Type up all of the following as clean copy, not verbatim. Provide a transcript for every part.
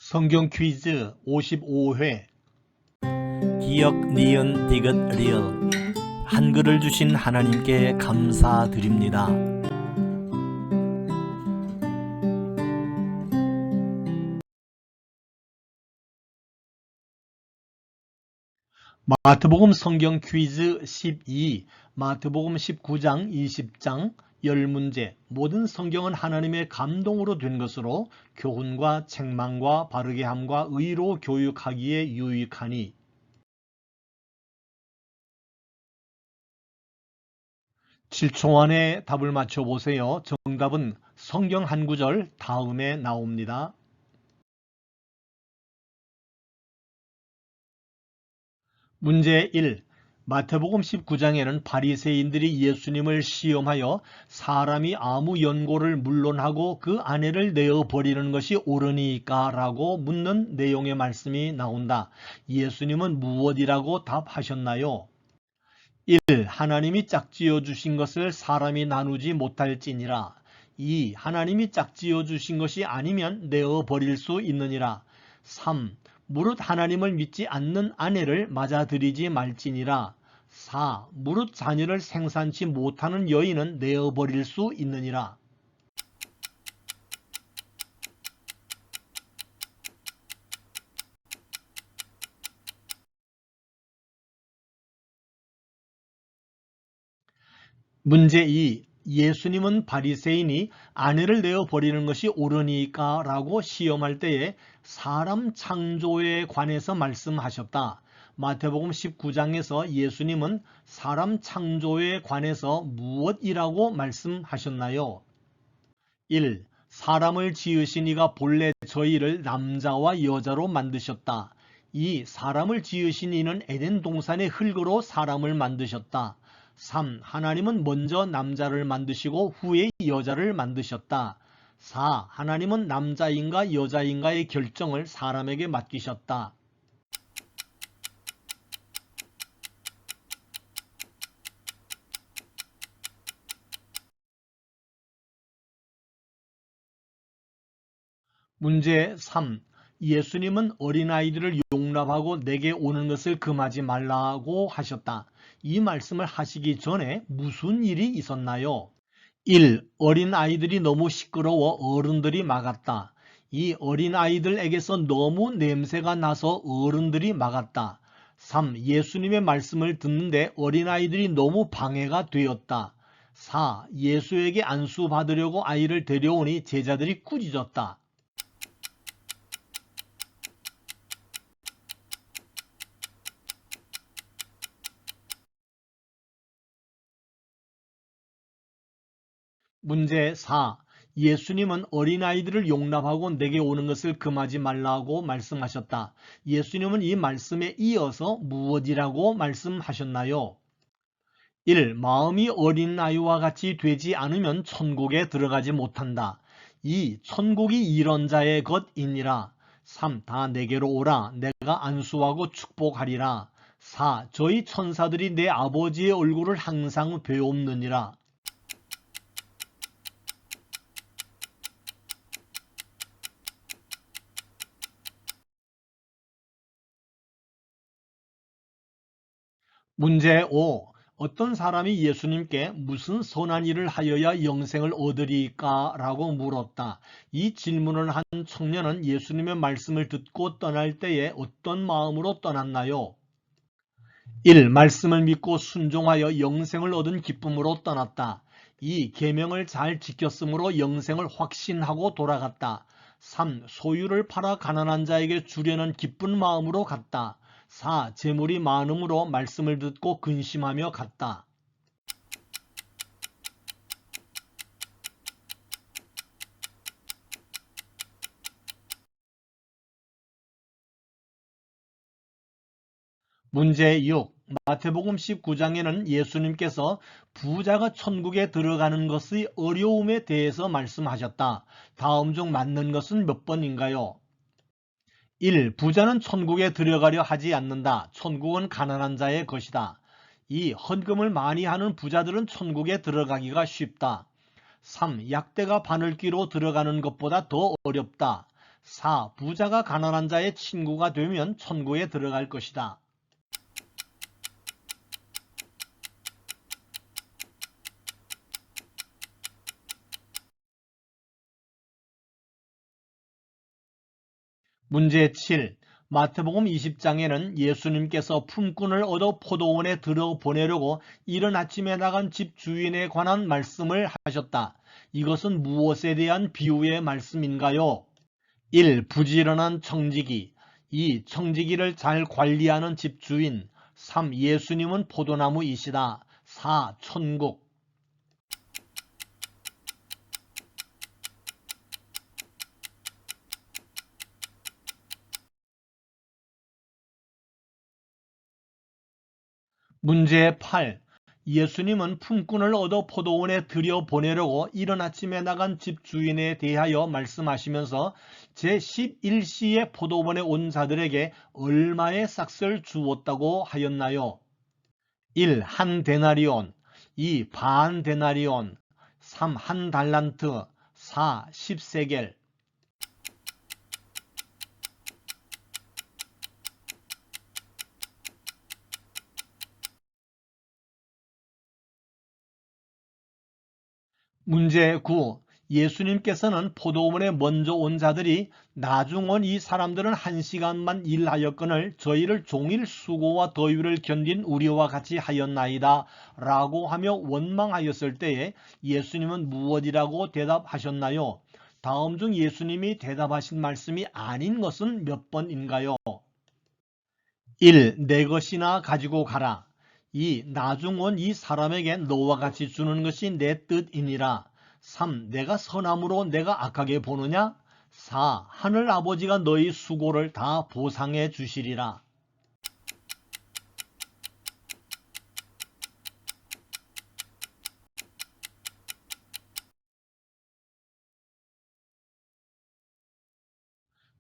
성경 퀴즈 55회. 기역, 니은, 디귿, 리을. 한글을 주신 하나님께 감사드립니다. 마태복음 성경 퀴즈 12, 마태복음 19장, 20장, 10문제. 모든 성경은 하나님의 감동으로 된 것으로 교훈과 책망과 바르게 함과 의로 교육하기에 유익하니. 7초 안에 답을 맞춰보세요. 정답은 성경 한 구절 다음에 나옵니다. 문제 1. 마태복음 19장에는 바리새인들이 예수님을 시험하여 사람이 아무 연고를 물론하고 그 아내를 내어 버리는 것이 옳으니까 라고 묻는 내용의 말씀이 나온다. 예수님은 무엇이라고 답하셨나요? 1. 하나님이 짝지어 주신 것을 사람이 나누지 못할지니라. 2. 하나님이 짝지어 주신 것이 아니면 내어 버릴 수 있느니라. 3. 무릇 하나님을 믿지 않는 아내를 맞아들이지 말지니라. 4. 무릇 자녀를 생산치 못하는 여인은 내어 버릴 수 있느니라. 문제 2. 예수님은 바리새인이 아내를 내어 버리는 것이 옳으니까 라고 시험할 때에 사람 창조에 관해서 말씀하셨다. 마태복음 19장에서 예수님은 사람 창조에 관해서 무엇이라고 말씀하셨나요? 1. 사람을 지으신 이가 본래 저희를 남자와 여자로 만드셨다. 2. 사람을 지으신 이는 에덴 동산의 흙으로 사람을 만드셨다. 3. 하나님은 먼저 남자를 만드시고 후에 여자를 만드셨다. 4. 하나님은 남자인가 여자인가의 결정을 사람에게 맡기셨다. 문제 3. 예수님은 어린아이들을 용납하고 내게 오는 것을 금하지 말라고 하셨다. 이 말씀을 하시기 전에 무슨 일이 있었나요? 1. 어린아이들이 너무 시끄러워 어른들이 막았다. 2. 어린아이들에게서 너무 냄새가 나서 어른들이 막았다. 3. 예수님의 말씀을 듣는데 어린아이들이 너무 방해가 되었다. 4. 예수에게 안수 받으려고 아이를 데려오니 제자들이 꾸짖었다. 문제 4. 예수님은 어린아이들을 용납하고 내게 오는 것을 금하지 말라고 말씀하셨다. 예수님은 이 말씀에 이어서 무엇이라고 말씀하셨나요? 1. 마음이 어린아이와 같이 되지 않으면 천국에 들어가지 못한다. 2. 천국이 이런 자의 것이니라. 3. 다 내게로 오라. 내가 안수하고 축복하리라. 4. 저희 천사들이 내 아버지의 얼굴을 항상 배옵느니라. 문제 5. 어떤 사람이 예수님께 무슨 선한 일을 하여야 영생을 얻으리까? 라고 물었다. 이 질문을 한 청년은 예수님의 말씀을 듣고 떠날 때에 어떤 마음으로 떠났나요? 1. 말씀을 믿고 순종하여 영생을 얻은 기쁨으로 떠났다. 2. 계명을 잘 지켰으므로 영생을 확신하고 돌아갔다. 3. 소유를 팔아 가난한 자에게 주려는 기쁜 마음으로 갔다. 4. 재물이 많음으로 말씀을 듣고 근심하며 갔다. 문제 6. 마태복음 19장에는 예수님께서 부자가 천국에 들어가는 것의 어려움에 대해서 말씀하셨다. 다음 중 맞는 것은 몇 번인가요? 1. 부자는 천국에 들어가려 하지 않는다. 천국은 가난한 자의 것이다. 2. 헌금을 많이 하는 부자들은 천국에 들어가기가 쉽다. 3. 약대가 바늘귀로 들어가는 것보다 더 어렵다. 4. 부자가 가난한 자의 친구가 되면 천국에 들어갈 것이다. 문제 7. 마태복음 20장에는 예수님께서 품꾼을 얻어 포도원에 들어보내려고 이른 아침에 나간 집 주인에 관한 말씀을 하셨다. 이것은 무엇에 대한 비유의 말씀인가요? 1. 부지런한 청지기. 2. 청지기를 잘 관리하는 집주인. 3. 예수님은 포도나무이시다. 4. 천국. 문제 8. 예수님은 품꾼을 얻어 포도원에 들여보내려고 이른 아침에 나간 집주인에 대하여 말씀하시면서 제11시에 포도원에 온 자들에게 얼마의 싹을 주었다고 하였나요? 1. 한 데나리온. 2. 반 데나리온. 3. 한 달란트. 4. 10세겔. 문제 9. 예수님께서는 포도원에 먼저 온 자들이 나중 온 이 사람들은 1시간만 일하였거늘 저희를 종일 수고와 더위를 견딘 우리와 같이 하였나이다 라고 하며 원망하였을 때에 예수님은 무엇이라고 대답하셨나요? 다음 중 예수님이 대답하신 말씀이 아닌 것은 몇 번인가요? 1. 내 것이나 가지고 가라. 2. 나중 온 이 사람에게 너와 같이 주는 것이 내 뜻이니라. 3. 내가 선함으로 내가 악하게 보느냐? 4. 하늘 아버지가 너희 수고를 다 보상해 주시리라.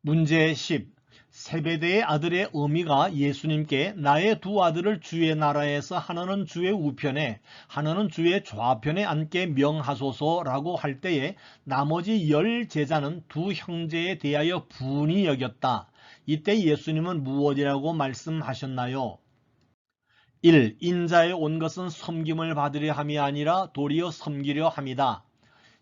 문제 10. 세베대의 아들의 어미가 예수님께 나의 두 아들을 주의 나라에서 하나는 주의 우편에 하나는 주의 좌편에 앉게 명하소서라고 할 때에 나머지 10 제자는 두 형제에 대하여 분이 여겼다. 이때 예수님은 무엇이라고 말씀하셨나요? 1. 인자에 온 것은 섬김을 받으려 함이 아니라 도리어 섬기려 함이다.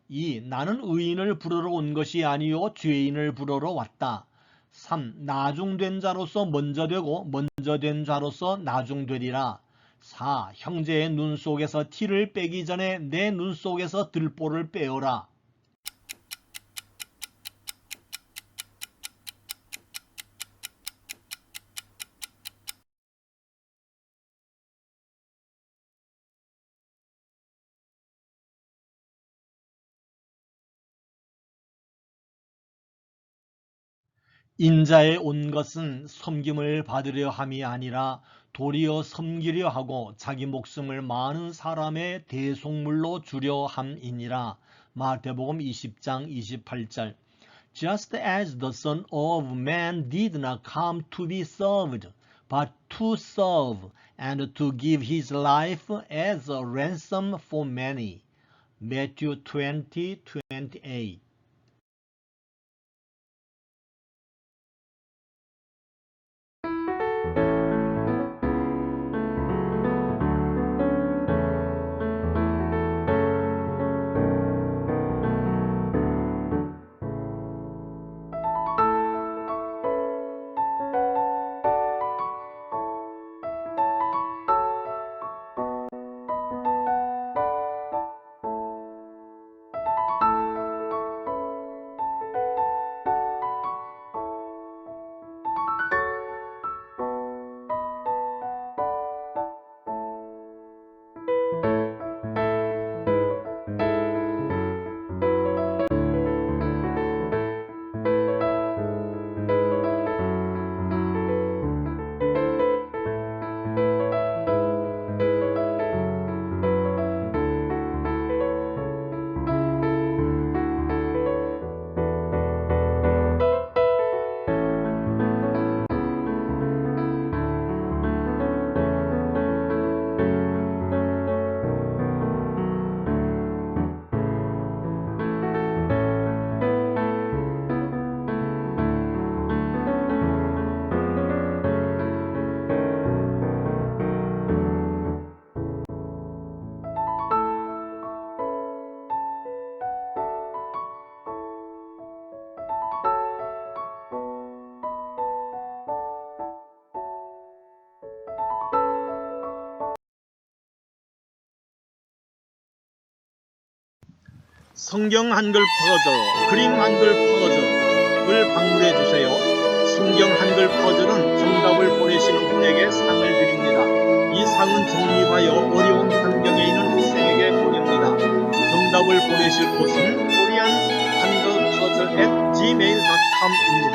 2. 나는 의인을 부르러 온 것이 아니요 죄인을 부르러 왔다. 3. 나중된 자로서 먼저 되고 먼저 된 자로서 나중되리라. 4. 형제의 눈 속에서 티를 빼기 전에 내 눈 속에서 들보를 빼어라. 인자에 온 것은 섬김을 받으려 함이 아니라 도리어 섬기려 하고 자기 목숨을 많은 사람의 대속물로 주려 함이니라. 마태복음 20장 28절. Just as the Son of Man did not come to be served, but to serve and to give his life as a ransom for many. Matthew 20:28. 성경 한글 퍼즐, 그림 한글 퍼즐을 방문해 주세요. 성경 한글 퍼즐은 정답을 보내시는 분에게 상을 드립니다. 이 상은 적립하여 어려운 환경에 있는 학생에게 보냅니다. 정답을 보내실 곳은 koreanhangelpuzzle@gmail.com입니다.